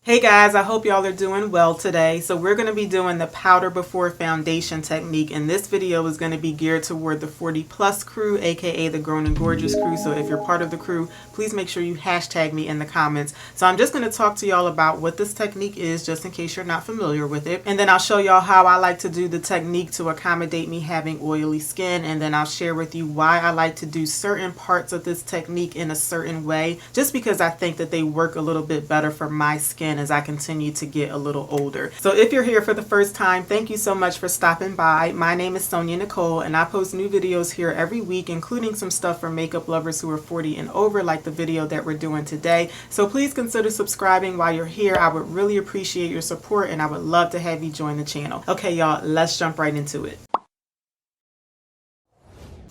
Hey guys, I hope y'all are doing well today. So we're going to be doing the powder before foundation technique, and this video is going to be geared toward the 40 plus crew, aka the Grown and Gorgeous crew. So if you're part of the crew, please make sure you hashtag me in the comments. So I'm just going to talk to y'all about what this technique is, just in case you're not familiar with it, and then I'll show y'all how I like to do the technique to accommodate me having oily skin, and then I'll share with you why I like to do certain parts of this technique in a certain way, just because I think that they work a little bit better for my skin as I continue to get a little older. So if you're here for the first time, thank you so much for stopping by. My name is SonyaNicole, and I post new videos here every week, including some stuff for makeup lovers who are 40 and over, like the video that we're doing today. So please consider subscribing while you're here. I would really appreciate your support, and I would love to have you join the channel. Okay, y'all, let's jump right into it.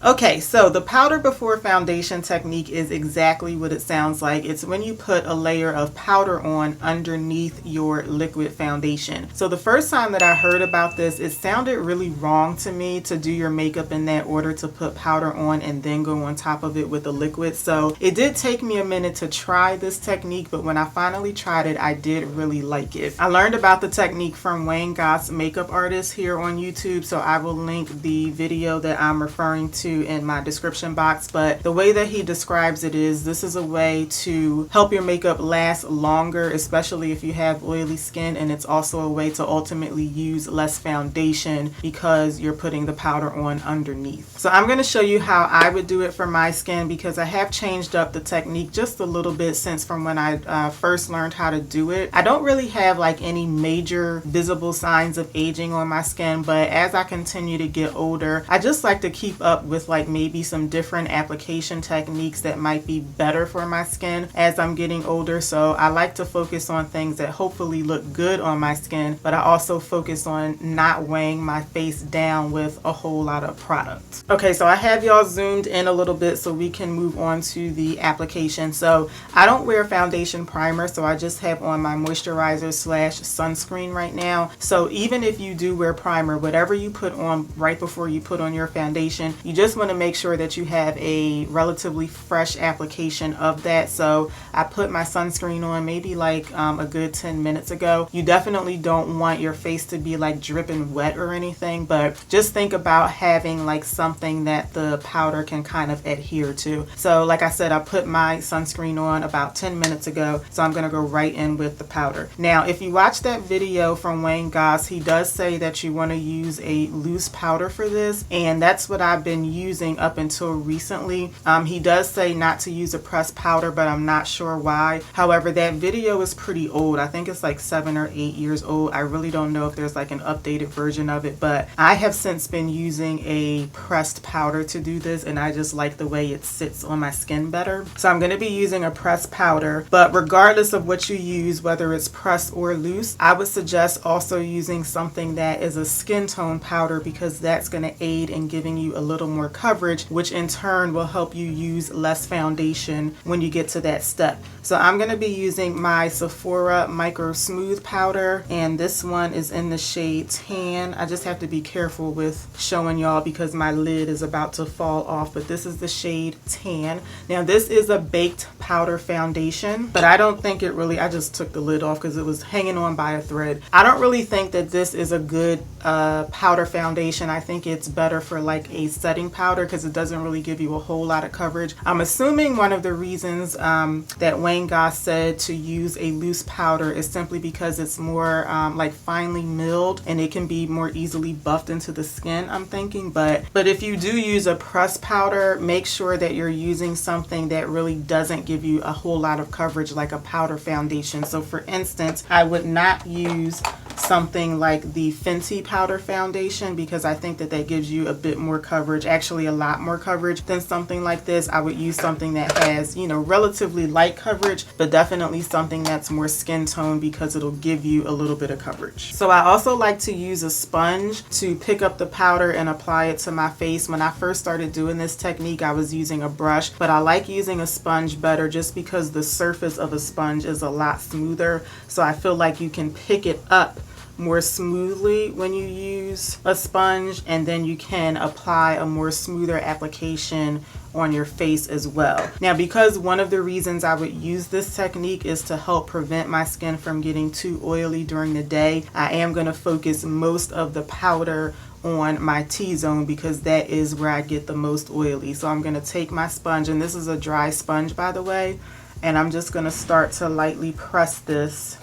Okay, so the powder before foundation technique is exactly what it sounds like. It's when you put a layer of powder on underneath your liquid foundation. So the first time that I heard about this, it sounded really wrong to me to do your makeup in that order, to put powder on and then go on top of it with the liquid. So it did take me a minute to try this technique, but when I finally tried it, I did really like it. I learned about the technique from Goss, makeup artist, here on YouTube, so I will link the video that I'm referring to in my description box. But the way that he describes it is, this is a way to help your makeup last longer, especially if you have oily skin, and it's also a way to ultimately use less foundation because you're putting the powder on underneath. So I'm going to show you how I would do it for my skin, because I have changed up the technique just a little bit since from when I first learned how to do it. I don't really have like any major visible signs of aging on my skin, but as I continue to get older, I just like to keep up with like maybe some different application techniques that might be better for my skin as I'm getting older. So I like to focus on things that hopefully look good on my skin, but I also focus on not weighing my face down with a whole lot of product. Okay, so I have y'all zoomed in a little bit so we can move on to the application. So I don't wear foundation primer, so I just have on my moisturizer slash sunscreen right now. So even if you do wear primer, whatever you put on right before you put on your foundation, you just want to make sure that you have a relatively fresh application of that. So I put my sunscreen on maybe like a good 10 minutes ago. You definitely don't want your face to be like dripping wet or anything, but just think about having like something that the powder can kind of adhere to. So like I said, I put my sunscreen on about 10 minutes ago, so I'm going to go right in with the powder. Now, if you watch that video from Goss, he does say that you want to use a loose powder for this, and that's what I've been using up until recently. He does say not to use a pressed powder, but I'm not sure why. However, that video is pretty old. I think it's like 7 or 8 years old. I really don't know if there's like an updated version of it, but I have since been using a pressed powder to do this, and I just like the way it sits on my skin better. So I'm going to be using a pressed powder, but regardless of what you use, whether it's pressed or loose, I would suggest also using something that is a skin tone powder, because that's going to aid in giving you a little more coverage, which in turn will help you use less foundation when you get to that step. So I'm going to be using my Sephora Microsmooth powder, and this one is in the shade Tan. I just have to be careful with showing y'all because my lid is about to fall off, but this is the shade Tan. Now this is a baked powder foundation, but I don't think it really, I just took the lid off because it was hanging on by a thread. I don't really think that this is a good powder foundation. I think it's better for like a setting powder because it doesn't really give you a whole lot of coverage. I'm assuming one of the reasons that Goss said to use a loose powder is simply because it's more like finely milled and it can be more easily buffed into the skin, I'm thinking. But if you do use a pressed powder, make sure that you're using something that really doesn't give you a whole lot of coverage like a powder foundation. So for instance, I would not use something like the Fenty powder foundation because I think that that gives you a bit more coverage, actually a lot more coverage than something like this. I would use something that has, you know, relatively light coverage, but definitely something that's more skin tone because it'll give you a little bit of coverage. So I also like to use a sponge to pick up the powder and apply it to my face. When I first started doing this technique, I was using a brush, but I like using a sponge better just because the surface of a sponge is a lot smoother. So I feel like you can pick it up more smoothly when you use a sponge, and then you can apply a more smoother application on your face as well. Now, because one of the reasons I would use this technique is to help prevent my skin from getting too oily during the day, I am going to focus most of the powder on my T-zone because that is where I get the most oily. So I'm going to take my sponge, and this is a dry sponge by the way, and I'm just going to start to lightly press this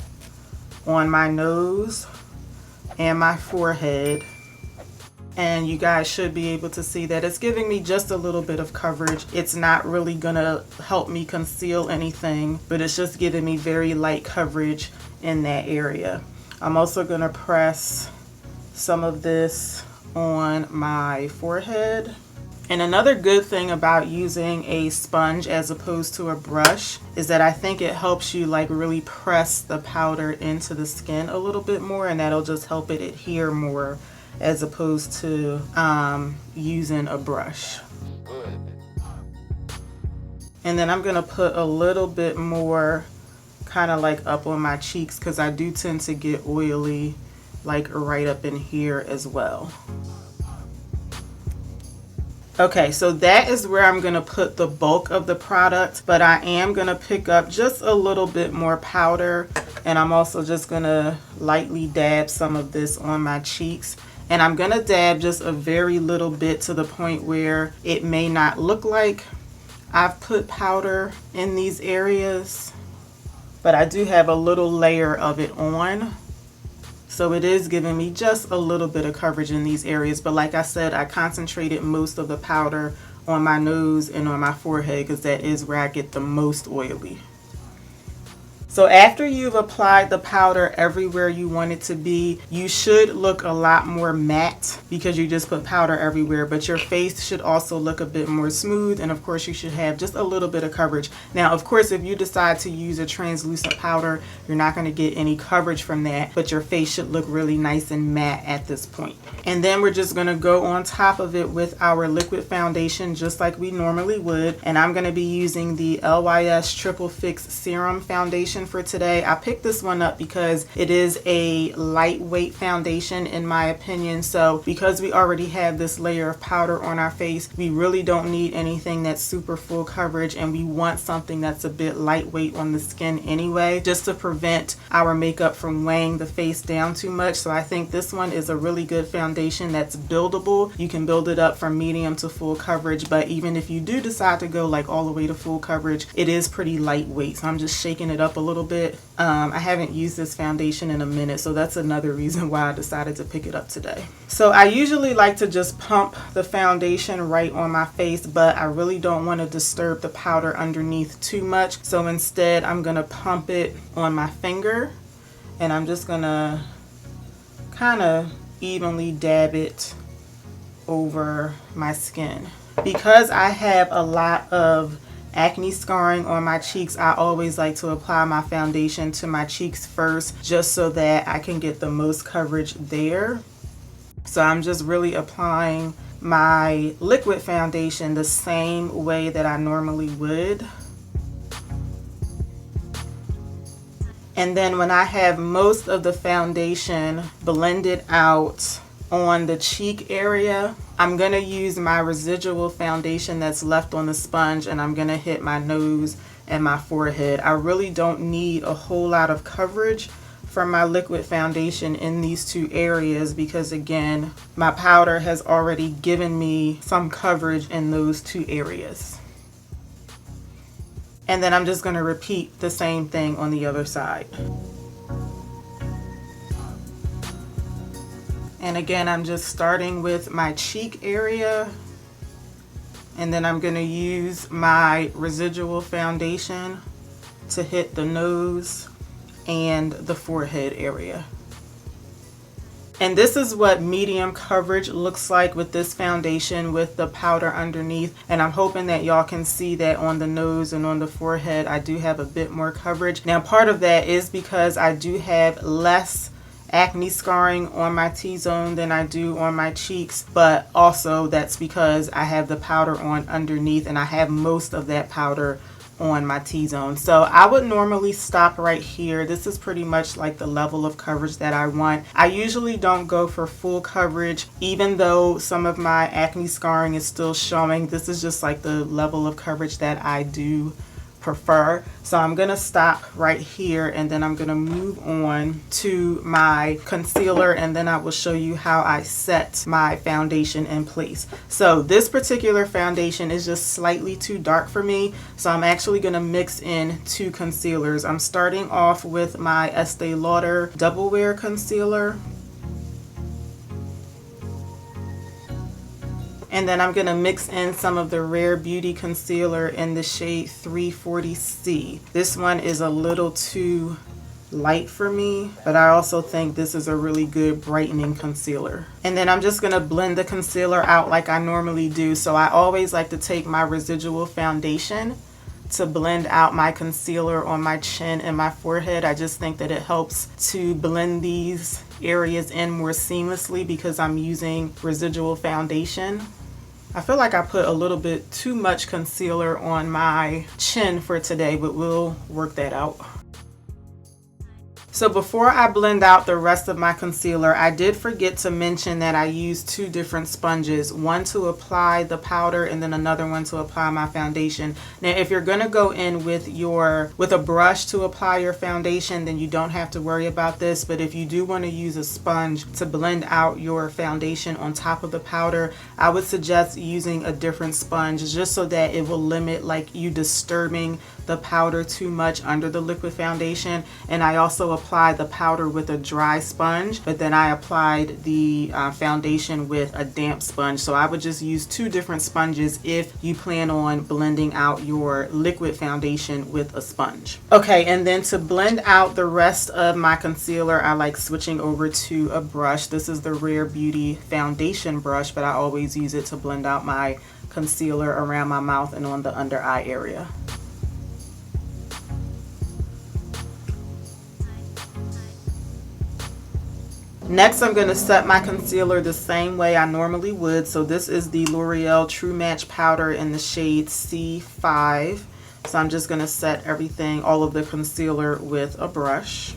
on my nose and my forehead. And you guys should be able to see that it's giving me just a little bit of coverage. It's not really gonna help me conceal anything, but it's just giving me very light coverage in that area. I'm also gonna press some of this on my forehead. And another good thing about using a sponge as opposed to a brush is that I think it helps you like really press the powder into the skin a little bit more, and that'll just help it adhere more as opposed to using a brush. And then I'm gonna put a little bit more kind of like up on my cheeks because I do tend to get oily like right up in here as well. Okay, so that is where I'm gonna put the bulk of the product, but I am gonna pick up just a little bit more powder, and I'm also just gonna lightly dab some of this on my cheeks. And I'm gonna dab just a very little bit to the point where it may not look like I've put powder in these areas, but I do have a little layer of it on. So it is giving me just a little bit of coverage in these areas. But like I said, I concentrated most of the powder on my nose and on my forehead because that is where I get the most oily. So after you've applied the powder everywhere you want it to be, you should look a lot more matte because you just put powder everywhere, but your face should also look a bit more smooth, and of course you should have just a little bit of coverage. Now, of course, if you decide to use a translucent powder, you're not going to get any coverage from that, but your face should look really nice and matte at this point. And then we're just going to go on top of it with our liquid foundation just like we normally would, and I'm going to be using the LYS Triple Fix Serum Foundation for today. I picked this one up because it is a lightweight foundation in my opinion. So because we already have this layer of powder on our face, we really don't need anything that's super full coverage, and we want something that's a bit lightweight on the skin anyway, just to prevent our makeup from weighing the face down too much. So I think this one is a really good foundation that's buildable. You can build it up from medium to full coverage, but even if you do decide to go like all the way to full coverage, it is pretty lightweight. So I'm just shaking it up a little bit. I haven't used this foundation in a minute, so that's another reason why I decided to pick it up today. So I usually like to just pump the foundation right on my face, but I really don't want to disturb the powder underneath too much. So instead I'm gonna pump it on my finger, and I'm just gonna kind of evenly dab it over my skin. Because I have a lot of acne scarring on my cheeks, I always like to apply my foundation to my cheeks first, just so that I can get the most coverage there. So I'm just really applying my liquid foundation the same way that I normally would. And then when I have most of the foundation blended out on the cheek area, I'm going to use my residual foundation that's left on the sponge, and I'm going to hit my nose and my forehead. I really don't need a whole lot of coverage from my liquid foundation in these two areas because, again, my powder has already given me some coverage in those two areas. And then I'm just going to repeat the same thing on the other side. And again, I'm just starting with my cheek area, and then I'm going to use my residual foundation to hit the nose and the forehead area. And this is what medium coverage looks like with this foundation with the powder underneath. And I'm hoping that y'all can see that on the nose and on the forehead I do have a bit more coverage. Now part of that is because I do have less acne scarring on my T-zone than I do on my cheeks, but also that's because I have the powder on underneath, and I have most of that powder on my T-zone. So I would normally stop right here. This is pretty much like the level of coverage that I want. I usually don't go for full coverage, even though some of my acne scarring is still showing. This is just like the level of coverage that I do prefer. So I'm gonna stop right here, and then I'm gonna move on to my concealer, and then I will show you how I set my foundation in place. So this particular foundation is just slightly too dark for me, so I'm actually gonna mix in 2 concealers. I'm starting off with my Estee Lauder Double Wear Concealer. And then I'm going to mix in some of the Rare Beauty concealer in the shade 340C. This one is a little too light for me, but I also think this is a really good brightening concealer. And then I'm just going to blend the concealer out like I normally do. So I always like to take my residual foundation to blend out my concealer on my chin and my forehead. I just think that it helps to blend these areas in more seamlessly because I'm using residual foundation. I feel like I put a little bit too much concealer on my chin for today, but we'll work that out. So before I blend out the rest of my concealer, I did forget to mention that I used 2 different sponges, one to apply the powder and then another one to apply my foundation. Now, if you're going to go in with a brush to apply your foundation, then you don't have to worry about this. But if you do want to use a sponge to blend out your foundation on top of the powder, I would suggest using a different sponge just so that it will limit like you disturbing the powder too much under the liquid foundation. And I also applied the powder with a dry sponge, but then I applied the foundation with a damp sponge. So I would just use 2 different sponges if you plan on blending out your liquid foundation with a sponge. Okay, and then to blend out the rest of my concealer, I like switching over to a brush. This is the Rare Beauty foundation brush, but I always use it to blend out my concealer around my mouth and on the under eye area. Next, I'm going to set my concealer the same way I normally would. So this is the L'Oreal True Match powder in the shade C5. So I'm just going to set everything, all of the concealer with a brush.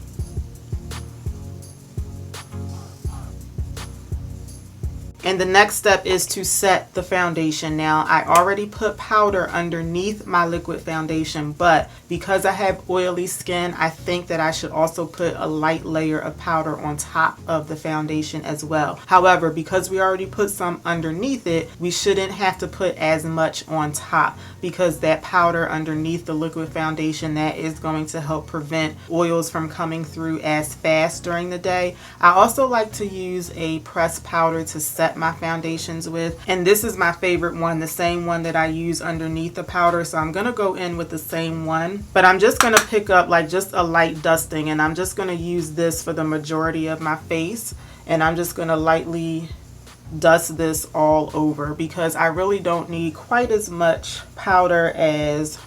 And the next step is to set the foundation. Now, I already put powder underneath my liquid foundation, but because I have oily skin, I think that I should also put a light layer of powder on top of the foundation as well. However, because we already put some underneath it, we shouldn't have to put as much on top, because that powder underneath the liquid foundation, that is going to help prevent oils from coming through as fast during the day. I also like to use a pressed powder to set my foundations with, and this is my favorite one, the same one that I use underneath the powder. So I'm gonna go in with the same one, but I'm just gonna pick up like just a light dusting, and I'm just gonna use this for the majority of my face, and I'm just gonna lightly dust this all over because I really don't need quite as much powder as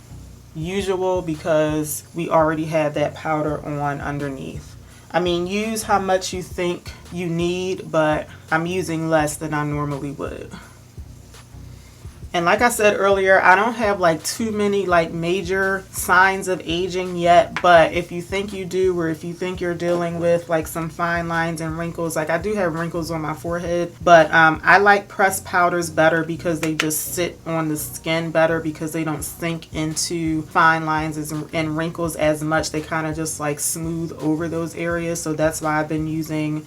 usual because we already have that powder on underneath. I mean, use how much you think you need, but I'm using less than I normally would. And like I said earlier, I don't have like too many like major signs of aging yet, but if you think you do, or if you think you're dealing with like some fine lines and wrinkles, like I do have wrinkles on my forehead, but I like pressed powders better because they just sit on the skin better because they don't sink into fine lines and wrinkles as much. They kind of just like smooth over those areas. So that's why I've been using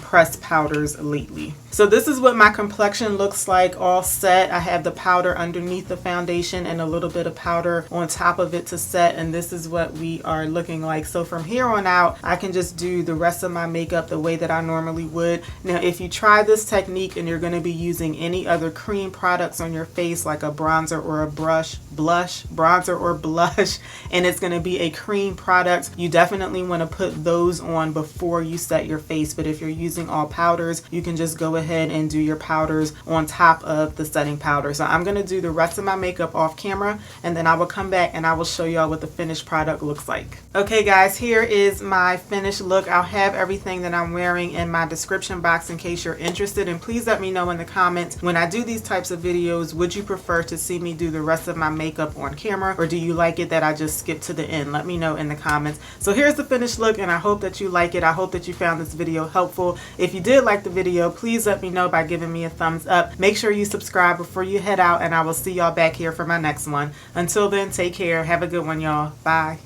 pressed powders lately. So this is what my complexion looks like all set. I have the powder underneath the foundation and a little bit of powder on top of it to set, and this is what we are looking like. So from here on out, I can just do the rest of my makeup the way that I normally would. Now, if you try this technique and you're going to be using any other cream products on your face, like a bronzer or a bronzer or blush, and it's going to be a cream product, you definitely want to put those on before you set your face. But if you're using all powders, you can just go ahead and do your powders on top of the setting powder. So I'm going to do the rest of my makeup off camera, and then I will come back and I will show y'all what the finished product looks like. Okay guys, here is my finished look. I'll have everything that I'm wearing in my description box in case you're interested, and please let me know in the comments, when I do these types of videos, would you prefer to see me do the rest of my makeup on camera, or do you like it that I just skip to the end? Let me know in the comments. So here's the finished look, and I hope that you like it. I hope that you found this video helpful. If you did like the video, please let me know by giving me a thumbs up. Make sure you subscribe before you head out, and I will see y'all back here for my next one. Until then, take care. Have a good one, y'all. Bye.